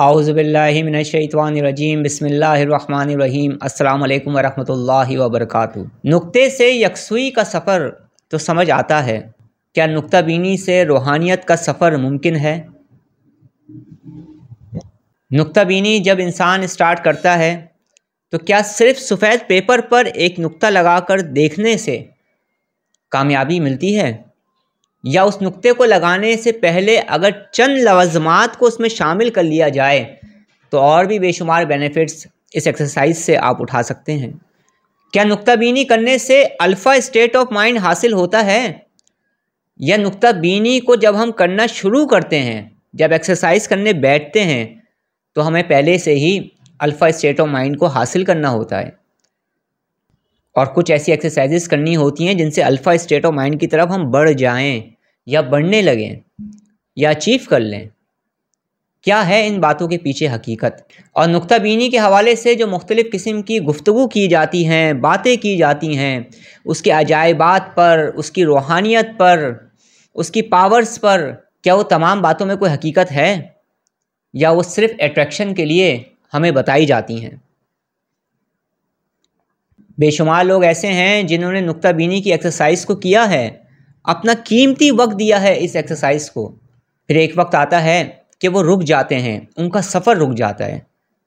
आऊज़ुबिल्लाहि मिनश्शैतानिर्रजीम बिस्मिल्लाहिर्रहमानिर्रहीम अस्सलामु अलैकुम वरहमतुल्लाहि वबरकातुहू। नुक्ते से यकसुई का सफ़र तो समझ आता है, क्या नुक्ता बीनी से रूहानियत का सफ़र मुमकिन है? नुक्ता बीनी जब इंसान स्टार्ट करता है तो क्या सिर्फ़ सफ़ेद पेपर पर एक नुक्ता लगाकर देखने से कामयाबी मिलती है, या उस नुक्ते को लगाने से पहले अगर चंद लवाज़मात को उसमें शामिल कर लिया जाए तो और भी बेशुमार बेनिफिट्स इस एक्सरसाइज से आप उठा सकते हैं? क्या नुक्ता बीनी करने से अल्फ़ा स्टेट ऑफ माइंड हासिल होता है, या नुक्ता बीनी को जब हम करना शुरू करते हैं, जब एक्सरसाइज करने बैठते हैं तो हमें पहले से ही अल्फ़ा स्टेट ऑफ माइंड को हासिल करना होता है और कुछ ऐसी एक्सरसाइजेस करनी होती हैं जिनसे अल्फ़ा स्टेट ऑफ माइंड की तरफ हम बढ़ जाएं या बढ़ने लगें या अचीव कर लें? क्या है इन बातों के पीछे हकीकत? और नुक्ता बीनी के हवाले से जो मुख्तलिफ़ किस्म की गुफ्तगू की जाती हैं, बातें की जाती हैं, उसके अजायबात पर, उसकी रूहानियत पर, उसकी पावर्स पर, क्या वो तमाम बातों में कोई हकीकत है, या वो सिर्फ़ अट्रैक्शन के लिए हमें बताई जाती हैं? बेशुमार लोग ऐसे हैं जिन्होंने नुक्ता बीनी की एक्सरसाइज को किया है, अपना कीमती वक्त दिया है इस एक्सरसाइज को, फिर एक वक्त आता है कि वो रुक जाते हैं, उनका सफ़र रुक जाता है।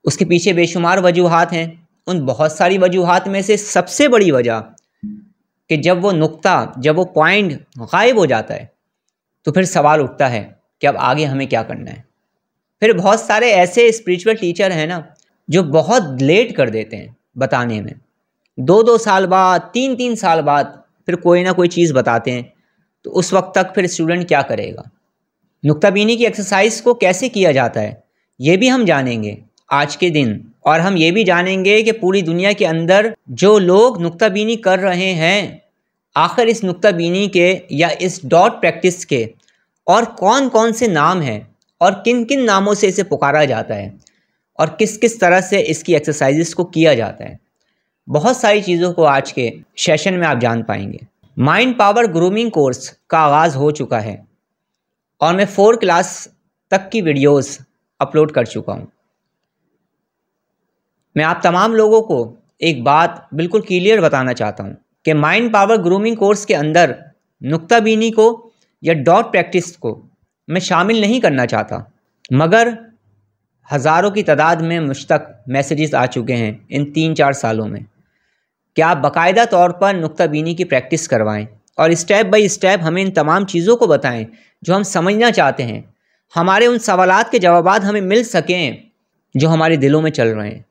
उसके पीछे बेशुमार वजूहात हैं। उन बहुत सारी वजूहात में से सबसे बड़ी वजह कि जब वो पॉइंट गायब हो जाता है तो फिर सवाल उठता है कि अब आगे हमें क्या करना है। फिर बहुत सारे ऐसे स्पिरिचुअल टीचर हैं ना जो बहुत लेट कर देते हैं बताने में, 2-2 साल बाद, 3-3 साल बाद फिर कोई ना कोई चीज़ बताते हैं। तो उस वक्त तक फिर स्टूडेंट क्या करेगा? नुक्ता बीनी की एक्सरसाइज को कैसे किया जाता है ये भी हम जानेंगे आज के दिन, और हम ये भी जानेंगे कि पूरी दुनिया के अंदर जो लोग नुक्ता बीनी कर रहे हैं, आखिर इस नुक्ता बीनी के या इस डॉट प्रैक्टिस के और कौन कौन से नाम हैं और किन किन नामों से इसे पुकारा जाता है और किस किस तरह से इसकी एक्सरसाइजेस को किया जाता है। बहुत सारी चीज़ों को आज के सेशन में आप जान पाएंगे। माइंड पावर ग्रूमिंग कोर्स का आगाज़ हो चुका है और मैं 4 क्लास तक की वीडियोस अपलोड कर चुका हूँ। मैं आप तमाम लोगों को एक बात बिल्कुल क्लियर बताना चाहता हूँ कि माइंड पावर ग्रूमिंग कोर्स के अंदर नुक्ता बीनी को या डॉट प्रैक्टिस को मैं शामिल नहीं करना चाहता, मगर हज़ारों की तादाद में मुझ तक मैसेजेस आ चुके हैं इन 3-4 सालों में कि आप बाकायदा तौर पर नुक्ता बीनी की प्रैक्टिस करवाएं और स्टेप बाय स्टेप हमें इन तमाम चीज़ों को बताएं जो हम समझना चाहते हैं, हमारे उन सवालात के जवाबात हमें मिल सकें जो हमारे दिलों में चल रहे हैं।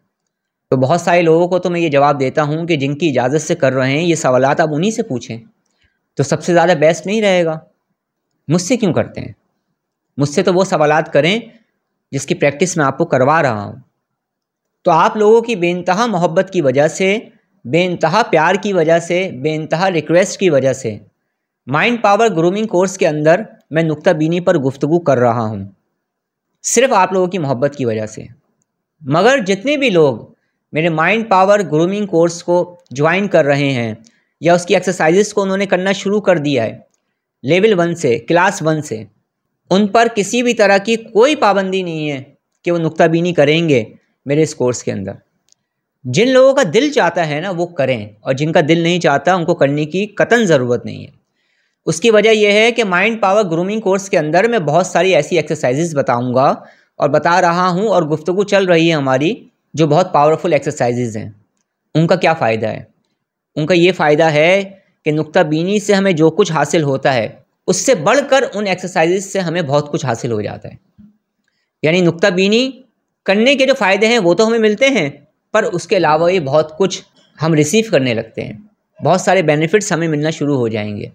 तो बहुत सारे लोगों को तो मैं ये जवाब देता हूँ कि जिनकी इजाज़त से कर रहे हैं ये सवालात आप उन्हीं से पूछें तो सबसे ज़्यादा बेस्ट नहीं रहेगा। मुझसे क्यों करते हैं? मुझसे तो वो सवालात करें जिसकी प्रैक्टिस मैं आपको करवा रहा हूँ। तो आप लोगों की बेइंतहा मोहब्बत की वजह से, बेइंतहा प्यार की वजह से, बेइंतहा रिक्वेस्ट की वजह से माइंड पावर ग्रूमिंग कोर्स के अंदर मैं नुक्ता बीनी पर गुफ्तगू कर रहा हूँ, सिर्फ आप लोगों की मोहब्बत की वजह से। मगर जितने भी लोग मेरे माइंड पावर ग्रूमिंग कोर्स को ज्वाइन कर रहे हैं या उसकी एक्सरसाइजेस को उन्होंने करना शुरू कर दिया है लेवल 1 से, क्लास 1 से, उन पर किसी भी तरह की कोई पाबंदी नहीं है कि वो नुक्ता बीनी करेंगे मेरे इस कोर्स के अंदर। जिन लोगों का दिल चाहता है ना वो करें, और जिनका दिल नहीं चाहता उनको करने की कतई ज़रूरत नहीं है। उसकी वजह यह है कि माइंड पावर ग्रूमिंग कोर्स के अंदर मैं बहुत सारी ऐसी एक्सरसाइजेस बताऊंगा और बता रहा हूं, और गुफ्तगू चल रही है हमारी, जो बहुत पावरफुल एक्सरसाइजेस हैं। उनका क्या फ़ायदा है? उनका ये फ़ायदा है कि नुक्ता बीनी से हमें जो कुछ हासिल होता है उससे बढ़कर उन एक्सरसाइजेस से हमें बहुत कुछ हासिल हो जाता है। यानी नुक्ता बीनी करने के जो फ़ायदे हैं वो तो हमें मिलते हैं, पर उसके अलावा ये बहुत कुछ हम रिसीव करने लगते हैं, बहुत सारे बेनिफिट्स हमें मिलना शुरू हो जाएंगे।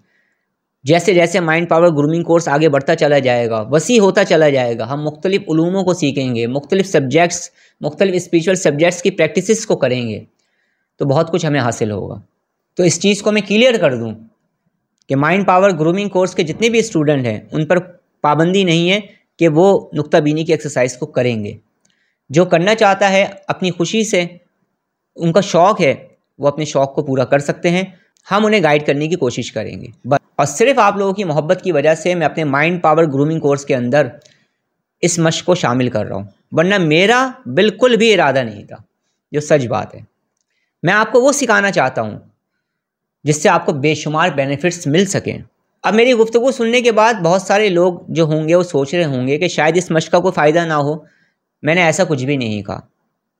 जैसे जैसे माइंड पावर ग्रूमिंग कोर्स आगे बढ़ता चला जाएगा, वसी होता चला जाएगा, हम मुख्तलिफ उलूमों को सीखेंगे, मुख्तलिफ सब्जेक्ट्स, मुख्तलिफ स्पिरिचुअल सब्जेक्ट्स की प्रैक्टिसेस को करेंगे, तो बहुत कुछ हमें हासिल होगा। तो इस चीज़ को मैं क्लियर कर दूँ कि माइंड पावर ग्रूमिंग कोर्स के जितने भी स्टूडेंट हैं उन पर पाबंदी नहीं है कि वो नुक्ता बीनी की एक्सरसाइज को करेंगे। जो करना चाहता है अपनी खुशी से, उनका शौक़ है, वो अपने शौक़ को पूरा कर सकते हैं। हम उन्हें गाइड करने की कोशिश करेंगे बस। और सिर्फ आप लोगों की मोहब्बत की वजह से मैं अपने माइंड पावर ग्रूमिंग कोर्स के अंदर इस मश्क को शामिल कर रहा हूँ। वरना मेरा बिल्कुल भी इरादा नहीं था, जो सच बात है। मैं आपको वो सिखाना चाहता हूँ जिससे आपको बेशुमार बेनिफिट्स मिल सकें। अब मेरी गुफ्तगू सुनने के बाद बहुत सारे लोग जो होंगे वो सोच रहे होंगे कि शायद इस मशक का कोई फ़ायदा ना हो। मैंने ऐसा कुछ भी नहीं कहा।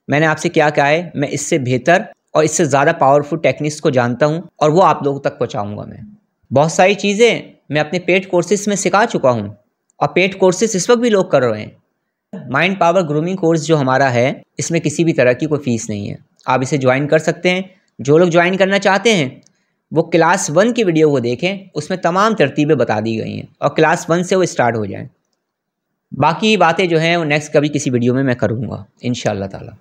मैंने आपसे क्या कहा है, मैं इससे बेहतर और इससे ज़्यादा पावरफुल टेक्निक्स को जानता हूँ और वो आप लोगों तक पहुँचाऊँगा। मैं बहुत सारी चीज़ें मैं अपने पेड कोर्सेज में सिखा चुका हूँ और पेड कोर्सेज इस वक्त भी लोग कर रहे हैं। माइंड पावर ग्रूमिंग कोर्स जो हमारा है, इसमें किसी भी तरह की कोई फ़ीस नहीं है। आप इसे ज्वाइन कर सकते हैं। जो लोग ज्वाइन करना चाहते हैं वो क्लास 1 की वीडियो को देखें, उसमें तमाम तरतीबें बता दी गई हैं और क्लास 1 से वो स्टार्ट हो जाएं। बाकी बातें जो हैं वो नेक्स्ट कभी किसी वीडियो में मैं करूँगा इंशाअल्लाह ताला।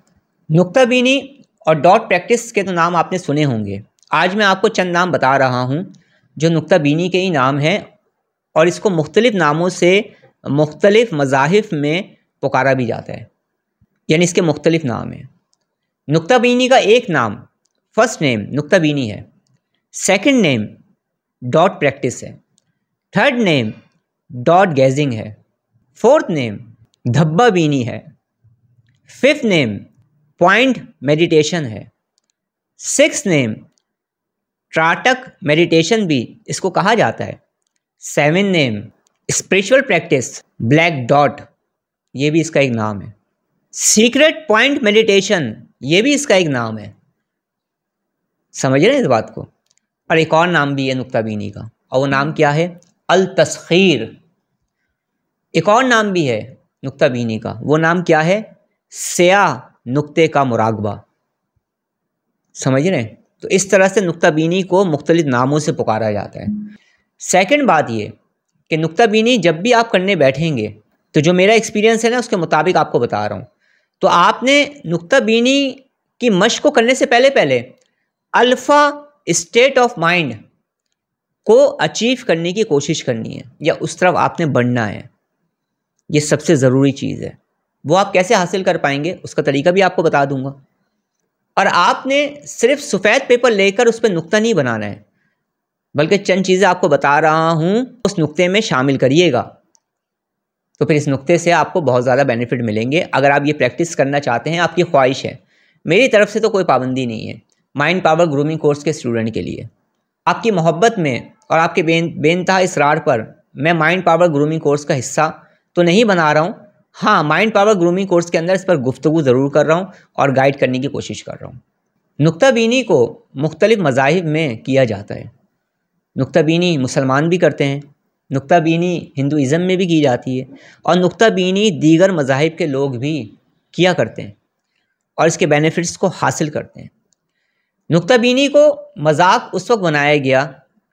नुक्ताबीनी और डॉट प्रैक्टिस के तो नाम आपने सुने होंगे। आज मैं आपको चंद नाम बता रहा हूँ जो नुक्ताबीनी के ही नाम हैं और इसको मुख्तलिफ़ नामों से मुख्तलिफ़ मज़ाहिब में पुकारा भी जाता है, यानी इसके मुख्तलिफ़ नाम हैं। नुक्ताबीनी का एक नाम, फर्स्ट नेम नुक्ताबीनी है, सेकंड नेम डॉट प्रैक्टिस है, थर्ड नेम डॉट गैजिंग है, फोर्थ नेम धब्बा बीनी है, फिफ्थ नेम पॉइंट मेडिटेशन है, सिक्स्थ नेम त्राटक मेडिटेशन भी इसको कहा जाता है, seven name spiritual practice black dot, ये भी इसका एक नाम है, सीक्रेट पॉइंट मेडिटेशन, ये भी इसका एक नाम है। समझ रहे हैं इस बात को। और एक और नाम भी है नुक्ताबीनी का, और वो नाम क्या है, अल तस्खीर। एक और नाम भी है नुक्ताबीनी का, वो नाम क्या है, स्याह नुक्ते का मुराकबा। समझ रहे हैं। तो इस तरह से नुक्ताबीनी को मुख्तलिफ नामों से पुकारा जाता है। सेकंड बात ये कि नुक्ताबीनी जब भी आप करने बैठेंगे, तो जो मेरा एक्सपीरियंस है ना उसके मुताबिक आपको बता रहा हूँ, तो आपने नुक्ताबीनी की मश्क को करने से पहले पहले अल्फ़ा स्टेट ऑफ माइंड को अचीव करने की कोशिश करनी है, या उस तरफ आपने बढ़ना है। ये सबसे ज़रूरी चीज़ है। वो आप कैसे हासिल कर पाएंगे उसका तरीका भी आपको बता दूंगा। और आपने सिर्फ सफ़ेद पेपर लेकर उस पर नुक्ता नहीं बनाना है, बल्कि चंद चीज़ें आपको बता रहा हूँ उस नुक्ते में शामिल करिएगा, तो फिर इस नुक्ते से आपको बहुत ज़्यादा बेनिफिट मिलेंगे। अगर आप ये प्रैक्टिस करना चाहते हैं, आपकी ख्वाहिश है, मेरी तरफ से तो कोई पाबंदी नहीं है माइंड पावर ग्रूमिंग कोर्स के स्टूडेंट के लिए। आपकी मोहब्बत में और आपके बेनतहा इसरार पर मैं माइंड पावर ग्रूमिंग कोर्स का हिस्सा तो नहीं बना रहा हूँ। हाँ, माइंड पावर ग्रूमिंग कोर्स के अंदर इस पर गुफ्तगू ज़रूर कर रहा हूँ और गाइड करने की कोशिश कर रहा हूँ। नुक्ताबीनी को मुख्तलिफ़ मज़ाहिब में किया जाता है। नुक्ताबीनी मुसलमान भी करते हैं, नुक्ताबीनी हिंदुइज़म में भी की जाती है, और नुक्ताबीनी दीगर मज़ाहिब के लोग भी किया करते हैं और इसके बेनिफिट्स को हासिल करते हैं। नुक्ताबीनी को मजाक उस वक्त बनाया गया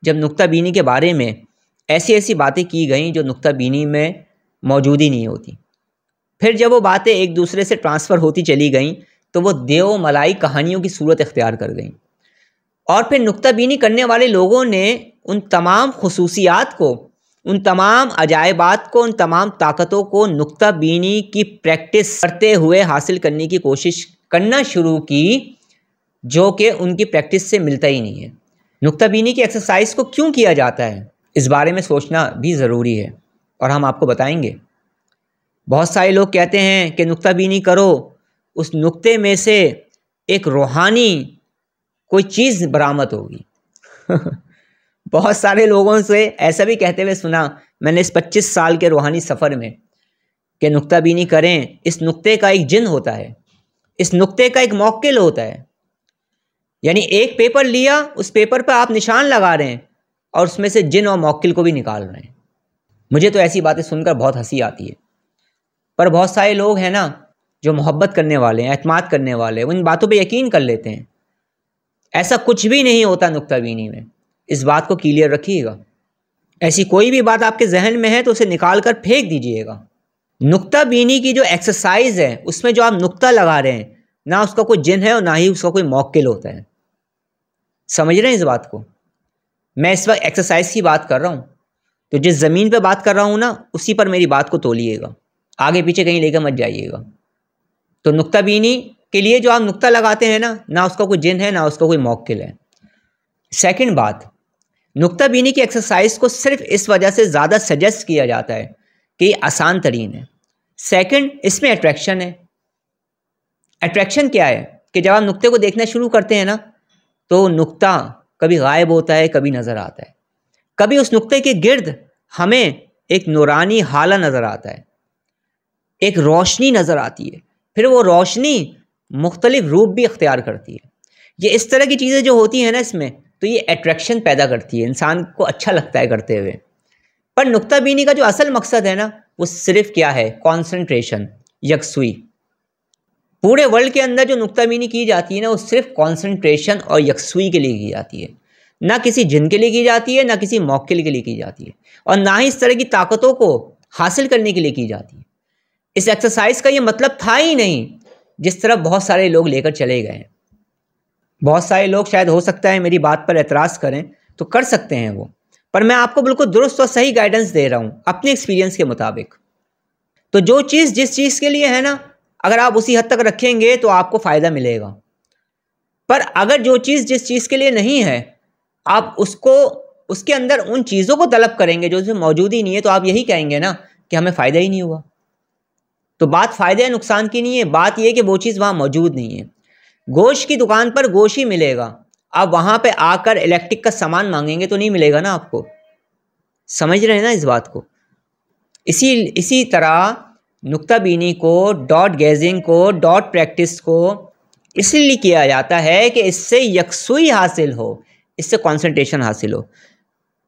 जब नुक्ताबीनी के बारे में ऐसी ऐसी बातें की गई जो नुक्ताबीनी में मौजूद ही नहीं होती। फिर जब वो बातें एक दूसरे से ट्रांसफ़र होती चली गईं तो वो देव मलाई कहानियों की सूरत इख्तियार कर गईं, और फिर नुक्ताबीनी करने वाले लोगों ने उन तमाम खुसूसियात को, उन तमाम अजायबात को, उन तमाम ताकतों को नुक्ताबीनी की प्रैक्टिस करते हुए हासिल करने की कोशिश करना शुरू की, जो कि उनकी प्रैक्टिस से मिलता ही नहीं है। नुक्ताबीनी की एक्सरसाइज को क्यों किया जाता है, इस बारे में सोचना भी ज़रूरी है और हम आपको बताएंगे। बहुत सारे लोग कहते हैं कि नुक्ताबीनी करो, उस नुक्ते में से एक रूहानी कोई चीज़ बरामद होगी। बहुत सारे लोगों से ऐसा भी कहते हुए सुना मैंने इस 25 साल के रूहानी सफ़र में कि नुक्ताबीनी करें, इस नुक्ते का एक जिन होता है, इस नुक्ते का एक मौक्किल होता है। यानी एक पेपर लिया, उस पेपर पर आप निशान लगा रहे हैं और उसमें से जिन और मौक्किल को भी निकाल रहे हैं। मुझे तो ऐसी बातें सुनकर बहुत हंसी आती है, पर बहुत सारे लोग हैं ना जो मोहब्बत करने वाले हैं, एतमाद करने वाले हैं, उन बातों पे यकीन कर लेते हैं। ऐसा कुछ भी नहीं होता नुक्ताबीनी में, इस बात को क्लियर रखिएगा। ऐसी कोई भी बात आपके जहन में है तो उसे निकाल कर फेंक दीजिएगा। नुक्ताबीनी की जो एक्सरसाइज है उसमें जो आप नुक्ता लगा रहे हैं, ना उसका कोई जिन है और ना ही उसका कोई मौक्किल होता है। समझ रहे हैं इस बात को। मैं इस वक्त एक्सरसाइज की बात कर रहा हूँ, तो जिस ज़मीन पे बात कर रहा हूँ ना उसी पर मेरी बात को तोलिएगा, आगे पीछे कहीं लेकर मत जाइएगा। तो नुक्ताबीनी के लिए जो आप नुक्ता लगाते हैं ना उसका कोई जिन है ना उसका कोई मौक्किल है। सेकंड बात, नुक्ताबीनी की एक्सरसाइज को सिर्फ इस वजह से ज़्यादा सजेस्ट किया जाता है कि ये आसान तरीन है। सेकंड, इसमें अट्रैक्शन है। अट्रैक्शन क्या है कि जब आप नुक्ते को देखना शुरू करते हैं ना, तो नुक्ता कभी गायब होता है, कभी नज़र आता है। कभी उस नुक्ते के गिर्द हमें एक नूरानी हाला नज़र आता है, एक रोशनी नज़र आती है, फिर वो रोशनी मुख्तलिफ रूप भी अख्तियार करती है। ये इस तरह की चीज़ें जो होती हैं ना इसमें, तो ये अट्रैक्शन पैदा करती है, इंसान को अच्छा लगता है करते हुए। पर नुक्ता बीनी का जो असल मकसद है ना, वो सिर्फ क्या है? कॉन्सेंट्रेशन, यकसुई। पूरे वर्ल्ड के अंदर जो नुक्ता बीनी की जाती है ना, वो सिर्फ कॉन्सेंट्रेशन और यकसुई के लिए की जाती है। ना किसी जिन के लिए की जाती है, ना किसी मौके के लिए की जाती है, और ना ही इस तरह की ताकतों को हासिल करने के लिए की जाती है। इस एक्सरसाइज का ये मतलब था ही नहीं, जिस तरफ बहुत सारे लोग लेकर चले गए हैं। बहुत सारे लोग शायद हो सकता है मेरी बात पर एतराज़ करें, तो कर सकते हैं वो, पर मैं आपको बिल्कुल दुरुस्त और सही गाइडेंस दे रहा हूँ अपने एक्सपीरियंस के मुताबिक। तो जो चीज़ जिस चीज़ के लिए है ना, अगर आप उसी हद तक रखेंगे तो आपको फ़ायदा मिलेगा। पर अगर जो चीज़ जिस चीज़ के लिए नहीं है, आप उसको उसके अंदर उन चीज़ों को तलब करेंगे जो उसमें मौजूद ही नहीं है, तो आप यही कहेंगे ना कि हमें फ़ायदा ही नहीं हुआ। तो बात फ़ायदे या नुकसान की नहीं है, बात यह है कि वो चीज़ वहाँ मौजूद नहीं है। गोश्त की दुकान पर गोश्त ही मिलेगा, आप वहाँ पे आकर इलेक्ट्रिक का सामान मांगेंगे तो नहीं मिलेगा ना आपको। समझ रहे हैं ना इस बात को? इसी तरह नुक्ता बीनी को, डॉट गेजिंग को, डॉट प्रैक्टिस को इसलिए किया जाता है कि इससे यकसुई हासिल हो, इससे कंसंट्रेशन हासिल हो।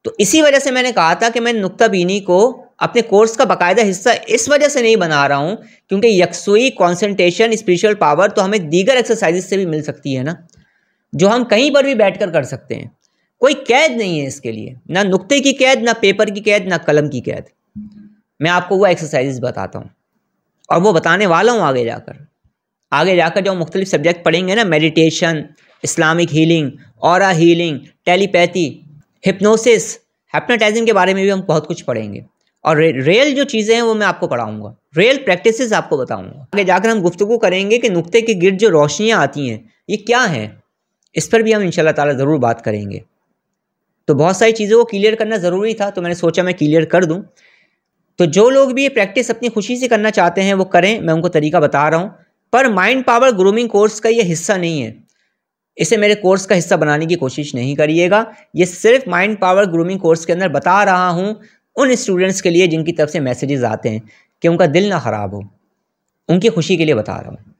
तो इसी वजह से मैंने कहा था कि मैं नुक्ता बीनी को अपने कोर्स का बाकायदा हिस्सा इस वजह से नहीं बना रहा हूँ, क्योंकि यकसुई, कंसंट्रेशन, स्पिरिचुअल पावर तो हमें दीगर एक्सरसाइजेस से भी मिल सकती है ना, जो हम कहीं पर भी बैठकर कर सकते हैं। कोई कैद नहीं है इसके लिए, ना नुक्ते की कैद, ना पेपर की कैद, ना कलम की कैद। मैं आपको वो एक्सरसाइजेस बताता हूँ, और वो बताने वाला हूँ आगे जाकर जो मुख्तलिफ सब्जेक्ट पढ़ेंगे ना, meditation, Islamic healing, aura healing, telepathy, hypnosis, hypnotising के बारे में भी हम बहुत कुछ पढ़ेंगे। और रियल जो चीज़ें हैं वो मैं आपको पढ़ाऊँगा, रियल प्रैक्टिसेस आपको बताऊँगा। आगे जाकर हम गुफ्तगू करेंगे कि नुक्ते के गिर्द जो रोशनियाँ आती हैं ये क्या हैं, इस पर भी हम इंशाल्लाह ताला ज़रूर बात करेंगे। तो बहुत सारी चीज़ों को क्लियर करना ज़रूरी था, तो मैंने सोचा मैं क्लियर कर दूँ। तो जो लोग भी ये प्रैक्टिस अपनी खुशी से करना चाहते हैं वो करें, मैं उनको तरीका बता रहा हूँ। पर माइंड पावर ग्रूमिंग कोर्स का ये हिस्सा नहीं है, इसे मेरे कोर्स का हिस्सा बनाने की कोशिश नहीं करिएगा। ये सिर्फ माइंड पावर ग्रूमिंग कोर्स के अंदर बता रहा हूँ उन स्टूडेंट्स के लिए जिनकी तरफ से मैसेजेस आते हैं कि उनका दिल ना ख़राब हो, उनकी खुशी के लिए बता रहा हूँ।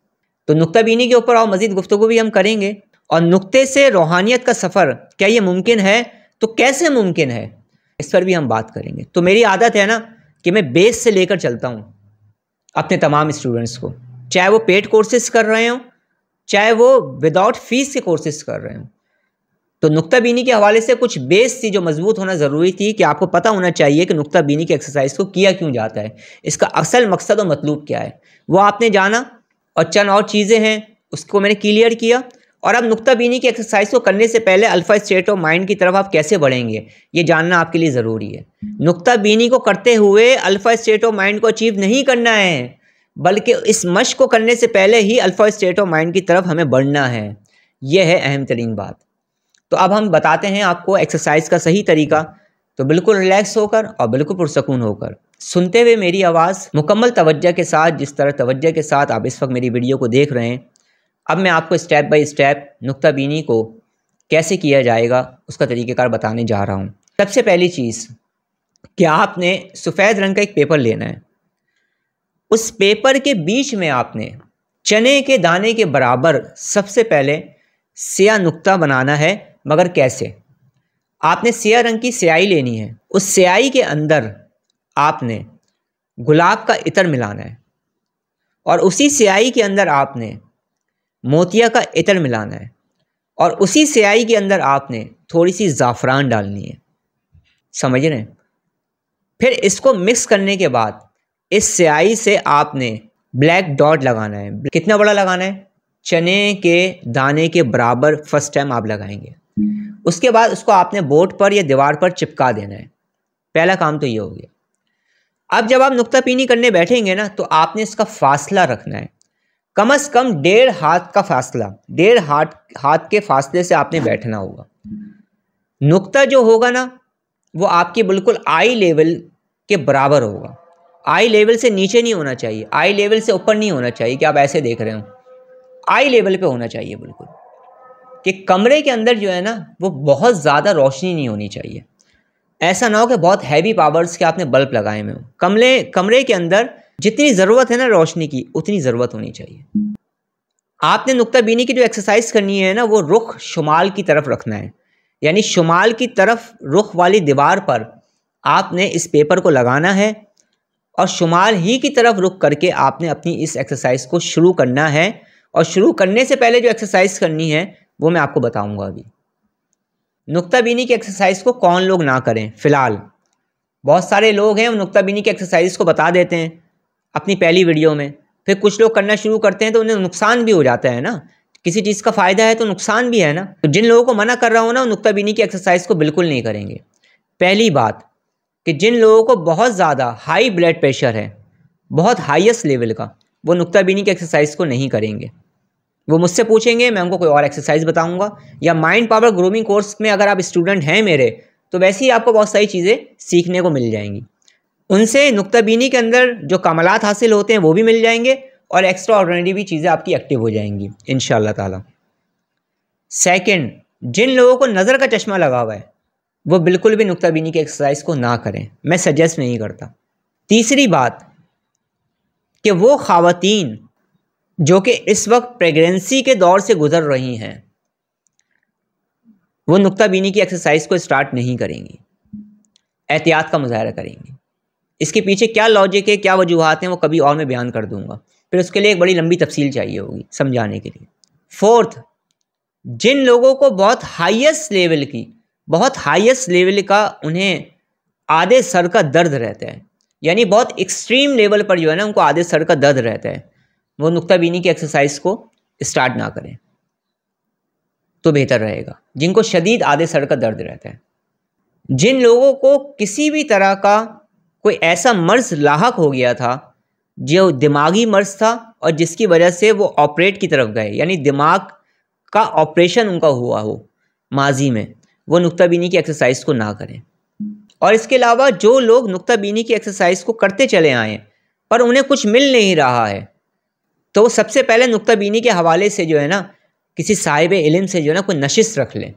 तो नुक्ता बीनी के ऊपर और मज़ीद गुफ्तगू भी हम करेंगे, और नुक्ते से रूहानियत का सफ़र क्या ये मुमकिन है, तो कैसे मुमकिन है, इस पर भी हम बात करेंगे। तो मेरी आदत है ना कि मैं बेस से लेकर चलता हूँ अपने तमाम स्टूडेंट्स को, चाहे वो पेड कोर्सेज कर रहे हों, चाहे वो विदाउट फीस के कोर्सेज कर रहे हों। तो नुक्ता बीनी के हवाले से कुछ बेस थी जो मजबूत होना ज़रूरी थी, कि आपको पता होना चाहिए कि नुक्ता बीनी की एक्सरसाइज को किया क्यों जाता है, इसका असल मकसद और मतलूब क्या है, वो आपने जाना। और चंद और चीज़ें हैं उसको मैंने क्लियर किया। और अब नुक्ता बीनी की एक्सरसाइज को करने से पहले अल्फा स्टेट ऑफ माइंड की तरफ आप कैसे बढ़ेंगे, ये जानना आपके लिए ज़रूरी है। नुक्ता बीनी को करते हुए अल्फा स्टेट ऑफ माइंड को अचीव नहीं करना है, बल्कि इस मश्क को करने से पहले ही अल्फा स्टेट ऑफ माइंड की तरफ हमें बढ़ना है। यह है अहम तरीन बात। तो अब हम बताते हैं आपको एक्सरसाइज का सही तरीका। तो बिल्कुल रिलैक्स होकर और बिल्कुल पुरसकून होकर सुनते हुए मेरी आवाज़ मुकम्मल तवज्जो के साथ, जिस तरह तवज्जो के साथ आप इस वक्त मेरी वीडियो को देख रहे हैं, अब मैं आपको स्टेप बाय स्टेप नुक्ता बीनी को कैसे किया जाएगा उसका तरीक़ेकार बताने जा रहा हूँ। सबसे पहली चीज़ कि आपने सफ़ेद रंग का एक पेपर लेना है। उस पेपर के बीच में आपने चने के दाने के बराबर सबसे पहले स्याह नुक्ता बनाना है। मगर कैसे? आपने स्याह रंग की स्याही लेनी है, उस स्याही के अंदर आपने गुलाब का इत्र मिलाना है, और उसी स्याही के अंदर आपने मोतिया का इत्र मिलाना है, और उसी स्याही के अंदर आपने थोड़ी सी ज़ाफ़रान डालनी है। समझ रहे हैं? फिर इसको मिक्स करने के बाद इस स्याही से आपने ब्लैक डॉट लगाना है। कितना बड़ा लगाना है? चने के दाने के बराबर फर्स्ट टाइम आप लगाएंगे। उसके बाद उसको आपने बोर्ड पर या दीवार पर चिपका देना है। पहला काम तो ये हो गया। अब जब आप नुक्ता बीनी करने बैठेंगे ना, तो आपने इसका फासला रखना है, कम से कम 1.5 हाथ का फासला। 1.5 हाथ के फासले से आपने बैठना होगा। नुक्ता जो होगा ना, वो आपकी बिल्कुल आई लेवल के बराबर होगा। आई लेवल से नीचे नहीं होना चाहिए, आई लेवल से ऊपर नहीं होना चाहिए कि आप ऐसे देख रहे हो, आई लेवल पे होना चाहिए बिल्कुल, कि कमरे के अंदर जो है ना वो बहुत ज़्यादा रोशनी नहीं होनी चाहिए। ऐसा ना हो कि बहुत हैवी पावर्स के आपने बल्ब लगाए हुए हो। कमरे के अंदर जितनी ज़रूरत है ना रोशनी की, उतनी ज़रूरत होनी चाहिए। आपने नुक्ता बीनी की जो एक्सरसाइज करनी है ना, वो रुख शुमाल की तरफ रखना है, यानी शुमाल की तरफ रुख वाली दीवार पर आपने इस पेपर को लगाना है और शुमाल ही की तरफ रुख करके आपने अपनी इस एक्सरसाइज को शुरू करना है। और शुरू करने से पहले जो एक्सरसाइज करनी है वो मैं आपको बताऊंगा अभी। नुक्ता बीनी की एक्सरसाइज को कौन लोग ना करें? फ़िलहाल बहुत सारे लोग हैं वो नुक्ता बीनी की एक्सरसाइज को बता देते हैं अपनी पहली वीडियो में, फिर कुछ लोग करना शुरू करते हैं तो उन्हें नुकसान भी हो जाता है ना, किसी चीज़ का फ़ायदा है तो नुकसान भी है ना। तो जिन लोगों को मना कर रहा हूँ ना, नुक्ता बीनी की एक्सरसाइज को बिल्कुल नहीं करेंगे। पहली बात कि जिन लोगों को बहुत ज़्यादा हाई ब्लड प्रेशर है, बहुत हाईएस्ट लेवल का, वो नुक्ता बीनी की एक्सरसाइज को नहीं करेंगे। वो मुझसे पूछेंगे, मैं उनको कोई और एक्सरसाइज बताऊंगा। या माइंड पावर ग्रूमिंग कोर्स में अगर आप स्टूडेंट हैं मेरे, तो वैसे ही आपको बहुत सारी चीज़ें सीखने को मिल जाएंगी। उनसे नुक्ता बीनी के अंदर जो कमालात हासिल होते हैं वो भी मिल जाएंगे और एक्स्ट्रा ऑर्डिनरी भी चीज़ें आपकी एक्टिव हो जाएंगी इंशाअल्लाह ताला। सेकंड, जिन लोगों को नज़र का चश्मा लगा हुआ है वो बिल्कुल भी नुक्ता बीनी की एक्सरसाइज को ना करें, मैं सजेस्ट नहीं करता। तीसरी बात कि वो ख़वातीन जो कि इस वक्त प्रेगनेंसी के दौर से गुजर रही हैं, वो नुक्ता बीनी की एक्सरसाइज को स्टार्ट नहीं करेंगी, एहतियात का मुजाहरा करेंगी। इसके पीछे क्या लॉजिक है, क्या वजूहात हैं, वो कभी और मैं बयान कर दूंगा, फिर उसके लिए एक बड़ी लंबी तफसील चाहिए होगी समझाने के लिए। फोर्थ, जिन लोगों को बहुत हाईएस्ट लेवल का उन्हें आधे सर का दर्द रहता है, यानी बहुत एक्सट्रीम लेवल पर जो है ना उनको आधे सर का दर्द रहता है, वो नुक्ता बीनी की एक्सरसाइज को स्टार्ट ना करें तो बेहतर रहेगा। जिनको शदीद आधे सर का दर्द रहता है, जिन लोगों को किसी भी तरह का कोई ऐसा मर्ज लाहक हो गया था जो दिमागी मर्ज था और जिसकी वजह से वो ऑपरेट की तरफ गए, यानी दिमाग का ऑपरेशन उनका हुआ हो माजी में, वो नुक्ता बीनी की एक्सरसाइज को ना करें। और इसके अलावा जो लोग नुक्ता बीनी की एक्सरसाइज को करते चले आए पर उन्हें कुछ मिल नहीं रहा है, तो सबसे पहले नुक्ता बीनी के हवाले से जो है ना किसी साहिब इल्म से जो है ना कोई नशिस्त रख लें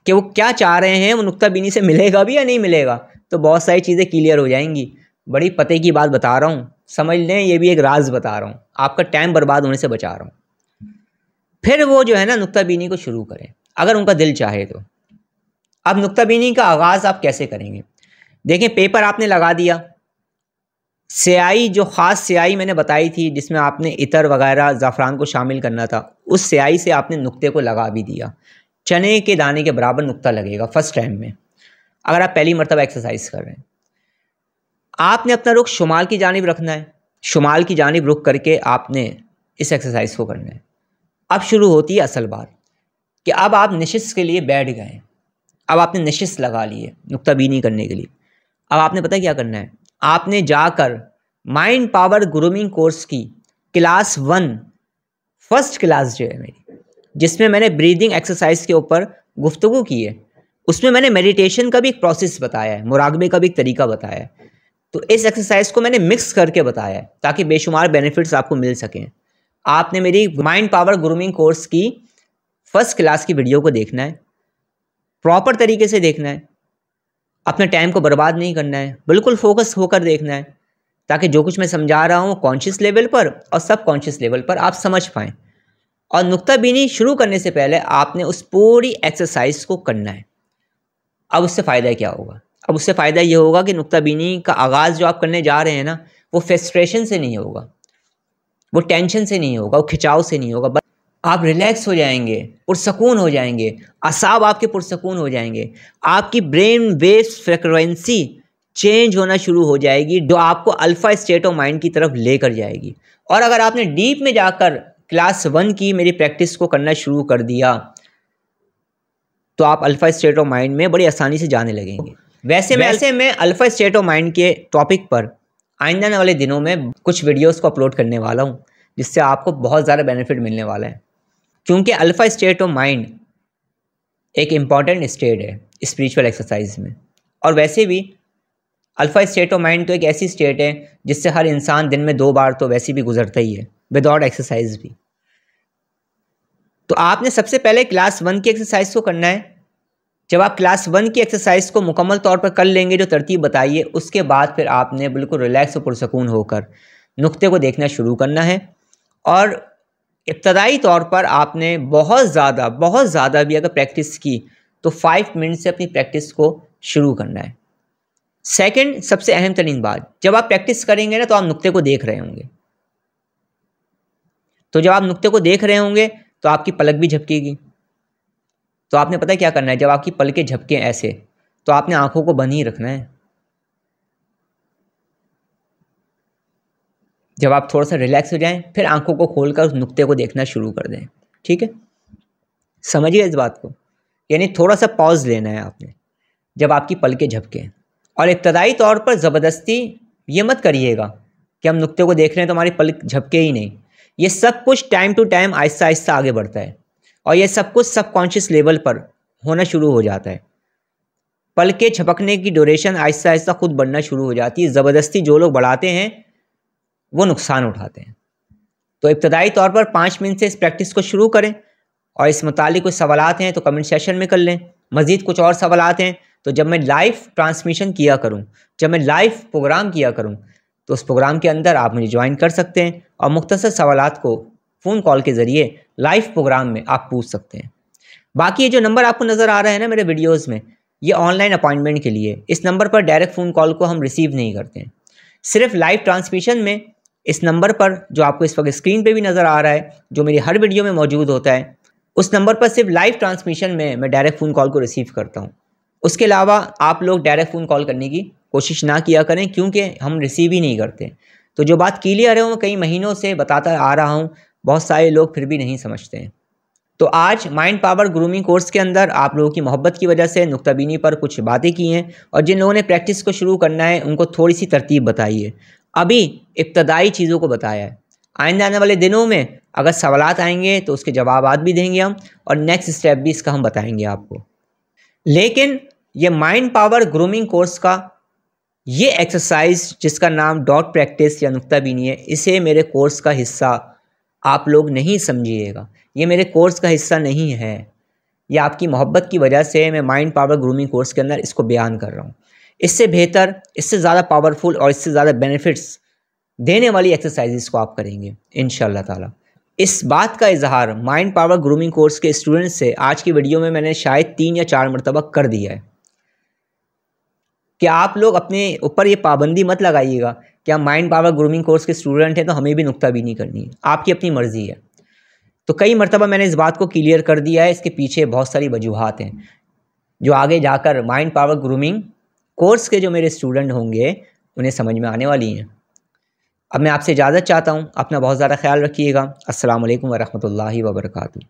कि वो क्या चाह रहे हैं, वो नुक्ता बीनी से मिलेगा भी या नहीं मिलेगा, तो बहुत सारी चीज़ें क्लियर हो जाएंगी। बड़ी पते की बात बता रहा हूँ, समझ लें, ये भी एक राज बता रहा हूँ, आपका टाइम बर्बाद होने से बचा रहा हूँ। फिर वो जो है ना नुक्ता बीनी को शुरू करें अगर उनका दिल चाहे तो। अब नुक्ता बीनी का आगाज़ आप कैसे करेंगे? देखें, पेपर आपने लगा दिया, स्याही जो ख़ास स्याही मैंने बताई थी जिसमें आपने इतर वगैरह ज़ाफ़रान को शामिल करना था, उस स्याही से आपने नुक्ते को लगा भी दिया। चने के दाने के बराबर नुक्ता लगेगा फर्स्ट टाइम में, अगर आप पहली मरतबा एक्सरसाइज कर रहे हैं। आपने अपना रुख शुमाल की जानिब रखना है, शुमाल की जानिब रुख करके आपने इस एक्सरसाइज को करना है। अब शुरू होती है असल बात कि अब आप नशिस्त के लिए बैठ गए, अब आपने नशिस्त लगा ली है नुक्ता बीनी करने के लिए। अब आपने पता क्या करना है, आपने जाकर माइंड पावर ग्रूमिंग कोर्स की क्लास 1 फर्स्ट क्लास जो है मेरी, जिसमें मैंने ब्रीदिंग एक्सरसाइज के ऊपर गुफ्तगू की है, उसमें मैंने मेडिटेशन का भी एक प्रोसेस बताया है, मुराकबे का भी एक तरीका बताया है। तो इस एक्सरसाइज को मैंने मिक्स करके बताया है ताकि बेशुमार बेनिफिट्स आपको मिल सकें। आपने मेरी माइंड पावर ग्रूमिंग कोर्स की फर्स्ट क्लास की वीडियो को देखना है, प्रॉपर तरीके से देखना है, अपने टाइम को बर्बाद नहीं करना है, बिल्कुल फोकस होकर देखना है ताकि जो कुछ मैं समझा रहा हूँ कॉन्शियस लेवल पर और सब कॉन्शियस लेवल पर आप समझ पाएँ। और नुक्ता बीनी शुरू करने से पहले आपने उस पूरी एक्सरसाइज को करना है। अब उससे फ़ायदा क्या होगा? अब उससे फ़ायदा ये होगा कि नुक्ता बीनी का आगाज़ जो आप करने जा रहे हैं ना, वो फ्रस्ट्रेशन से नहीं होगा, वो टेंशन से नहीं होगा, वो खिंचाव से नहीं होगा, बस आप रिलैक्स हो जाएंगे, पुरसकून हो जाएंगे, असाब आपके पुरसकून हो जाएंगे, आपकी ब्रेन वेव्स फ्रिक्वेंसी चेंज होना शुरू हो जाएगी जो आपको अल्फ़ा स्टेट ऑफ माइंड की तरफ लेकर जाएगी। और अगर आपने डीप में जाकर क्लास 1 की मेरी प्रैक्टिस को करना शुरू कर दिया तो आप अल्फ़ा स्टेट ऑफ माइंड में बड़ी आसानी से जाने लगेंगे। वैसे मैं अल्फ़ा स्टेट ऑफ माइंड के टॉपिक पर आइंदा आने वाले दिनों में कुछ वीडियोस को अपलोड करने वाला हूँ जिससे आपको बहुत ज़्यादा बेनिफिट मिलने वाला है, क्योंकि अल्फ़ा स्टेट ऑफ माइंड एक इम्पॉर्टेंट स्टेट है स्पिरिचुअल एक्सरसाइज में। और वैसे भी अल्फ़ा स्टेट ऑफ माइंड तो एक ऐसी स्टेट है जिससे हर इंसान दिन में 2 बार तो वैसे भी गुजरता ही है, विदाउट एक्सरसाइज भी। तो आपने सबसे पहले क्लास 1 की एक्सरसाइज को करना है। जब आप क्लास 1 की एक्सरसाइज को मुकम्मल तौर पर कर लेंगे, जो तरतीब बताइए, उसके बाद फिर आपने बिल्कुल रिलैक्स और पुरसकून होकर नुक्ते को देखना शुरू करना है। और इब्तदाई तौर पर आपने बहुत ज़्यादा भी अगर प्रैक्टिस की तो 5 मिनट से अपनी प्रैक्टिस को शुरू करना है। सेकंड, सबसे अहम तरीन बात, जब आप प्रैक्टिस करेंगे ना तो आप नुक्ते को देख रहे होंगे। तो जब आप नुक्ते को देख रहे होंगे तो आपकी पलक भी झपकेगी। तो आपने पता क्या करना है, जब आपकी पलकें झपकें ऐसे, तो आपने आंखों को बंद ही रखना है। जब आप थोड़ा सा रिलैक्स हो जाएं, फिर आंखों को खोलकर उस नुक्ते को देखना शुरू कर दें। ठीक है, समझिए इस बात को, यानी थोड़ा सा पॉज लेना है आपने जब आपकी पलकें झपकें। और इब्तदाई तौर पर ज़बरदस्ती ये मत करिएगा कि हम नुक्ते को देख रहे हैं तो हमारी पलक झपके ही नहीं। ये सब कुछ time to time Aahista Aahista आगे बढ़ता है और ये सब कुछ सबकॉन्शियस लेवल पर होना शुरू हो जाता है। पलकें झपकने की ड्यूरेशन आहिस्ता आहिस्ता खुद बढ़ना शुरू हो जाती है। ज़बरदस्ती जो लोग बढ़ाते हैं वो नुकसान उठाते हैं। तो इब्तदाई तौर पर 5 मिनट से इस प्रैक्टिस को शुरू करें। और इस मुतालिक कुछ सवालात हैं तो कमेंट सेशन में कर लें। मज़ीद कुछ और सवालात हैं तो जब मैं लाइव ट्रांसमिशन किया करूं, जब मैं लाइव प्रोग्राम किया करूं, तो उस प्रोग्राम के अंदर आप मुझे ज्वाइन कर सकते हैं और मुख्तसर सवालात को फ़ोन कॉल के ज़रिए लाइव प्रोग्राम में आप पूछ सकते हैं। बाकी ये जो नंबर आपको नज़र आ रहा है ना मेरे वीडियोज़ में, ये ऑनलाइन अपॉइंटमेंट के लिए। इस नंबर पर डायरेक्ट फ़ोन कॉल को हम रिसीव नहीं करते हैं। सिर्फ लाइव ट्रांसमिशन में इस नंबर पर, जो आपको इस वक्त स्क्रीन पे भी नज़र आ रहा है, जो मेरी हर वीडियो में मौजूद होता है, उस नंबर पर सिर्फ लाइव ट्रांसमिशन में मैं डायरेक्ट फ़ोन कॉल को रिसीव करता हूँ। उसके अलावा आप लोग डायरेक्ट फ़ोन कॉल करने की कोशिश ना किया करें, क्योंकि हम रिसीव ही नहीं करते। तो जो बात क्लियर है वो कई महीनों से बताता आ रहा हूँ, बहुत सारे लोग फिर भी नहीं समझते हैं। तो आज माइंड पावर ग्रूमिंग कोर्स के अंदर आप लोगों की मोहब्बत की वजह से नुक्ताबीनी पर कुछ बातें की हैं, और जिन लोगों ने प्रैक्टिस को शुरू करना है उनको थोड़ी सी तरतीब बताई है। अभी इब्तदाई चीज़ों को बताया है। आइंदा आने वाले दिनों में अगर सवालात आएंगे तो उसके जवाबात भी देंगे हम, और नेक्स्ट स्टेप भी इसका हम बताएंगे आपको। लेकिन ये माइंड पावर ग्रूमिंग कोर्स का ये एक्सरसाइज जिसका नाम डॉट प्रैक्टिस या नुक्ताबीनी है, इसे मेरे कोर्स का हिस्सा आप लोग नहीं समझिएगा। ये मेरे कोर्स का हिस्सा नहीं है। ये आपकी मोहब्बत की वजह से मैं माइंड पावर ग्रूमिंग कोर्स के अंदर इसको बयान कर रहा हूँ। इससे बेहतर, इससे ज़्यादा पावरफुल और इससे ज़्यादा बेनिफिट्स देने वाली एक्सरसाइजेस को आप करेंगे इंशाअल्लाह ताला। इस बात का इजहार माइंड पावर ग्रूमिंग कोर्स के स्टूडेंट्स से आज की वीडियो में मैंने शायद 3 या 4 मरतबा कर दिया है कि आप लोग अपने ऊपर ये पाबंदी मत लगाइएगा कि हम माइंड पावर ग्रूमिंग कोर्स के स्टूडेंट हैं तो हमें भी नुक्ताबीनी करनी है। आपकी अपनी मर्ज़ी है। तो कई मरतबा मैंने इस बात को क्लियर कर दिया है। इसके पीछे बहुत सारी वजूहात हैं जो आगे जाकर माइंड पावर ग्रूमिंग कोर्स के जो मेरे स्टूडेंट होंगे उन्हें समझ में आने वाली हैं। अब मैं आपसे इजाज़त चाहता हूँ। अपना बहुत ज़्यादा ख्याल रखिएगा। अस्सलाम वालेकुम वरहमतुल्लाहि वबरकातुहू।